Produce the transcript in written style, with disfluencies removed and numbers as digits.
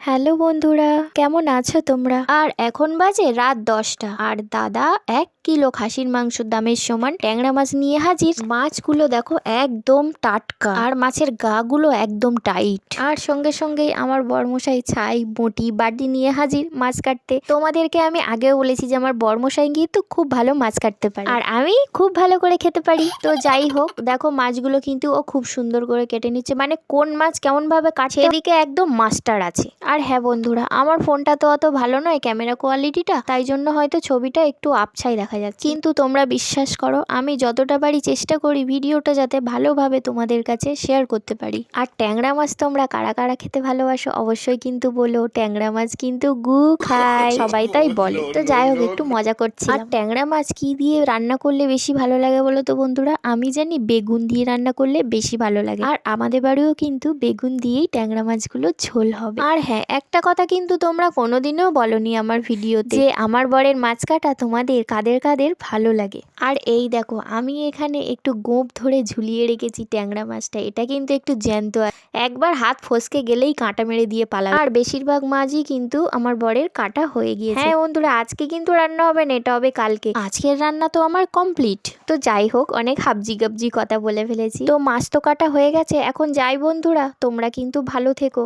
Hello বন্ধুরা, কেমন আছো তোমরা? আর এখন বাজে রাত 10টা, আর দাদা 1 কিলো খাসির মাংসের দামের সমান ট্যাংরা মাছ নিয়ে হাজির। মাছগুলো দেখো একদম টাটকা, আর মাছের গা গুলো একদম টাইট। আর সঙ্গে সঙ্গেই আমার বরমশাই ছাই বটি বাটি নিয়ে হাজির মাছ কাটতে। তোমাদেরকে আমি আগেও বলেছি যে আমার বরমশাই কিন্তু খুব ভালো মাছ কাটতে পারে, আর আমি খুব ভালো করে খেতে পারি। তো যাই হোক, দেখো মাছগুলো কিন্তু ও খুব সুন্দর করে কেটে নিচ্ছে, মানে কোন মাছ কেমন ভাবে কাটছে এদিকে একদম মাস্টার আছে। আর হ্যাঁ বন্ধুরা, আমার ফোনটা তো অত ভালো নয় ক্যামেরা কোয়ালিটিটা, তাই জন্য হয়তো ছবিটা একটু আপছাই দেখা যাচ্ছে, কিন্তু তোমরা বিশ্বাস করো আমি যতটা পারি চেষ্টা করি ভিডিওটা যাতে ভালোভাবে তোমাদের কাছে শেয়ার করতে পারি। আর ট্যাংরা মাছ তোমরা কারা কারা খেতে ভালোবাসো অবশ্যই কিন্তু বলো। ট্যাংরা মাছ কিন্তু গু খায়, সবাই তাই বলে। তো যাই হোক, একটু মজা করছি। আর ট্যাংরা মাছ কি দিয়ে রান্না করলে বেশি ভালো লাগে বলো তো বন্ধুরা? আমি জানি বেগুন দিয়ে রান্না করলে বেশি ভালো লাগে, আর আমাদের বাড়িও কিন্তু বেগুন দিয়েই ট্যাংরা মাছগুলো ঝোল হবে। আর হ্যাঁ, একটা কথা কিন্তু তোমরা কোনোদিনও বলনি আমার ভিডিওতে যে আমার বরের মাছ কাটা তোমাদের কাদের কাদের ভালো লাগে। আর এই দেখো, আমি এখানে একটু গোঁপ ধরে ঝুলিয়ে রেখেছি ট্যাংরা মাছটা। এটা কিন্তু একটু জ্যান্ত, একবার হাত ফসকে গেলেই কাঁটা মেরে দিয়ে পালাবে। আর বেশিরভাগ মাছই কিন্তু আমার বরের কাটা হয়ে গিয়েছে। হ্যাঁ বন্ধুরা, আজকে কিন্তু রান্না হবে না, এটা হবে কালকে। আজকের রান্না তো আমার কমপ্লিট। তো যাই হোক, অনেক হাবজি গাবজি কথা বলে ফেলেছি। তো মাছ তো কাটা হয়ে গেছে, এখন যাই বন্ধুরা, তোমরা কিন্তু ভালো থেকো।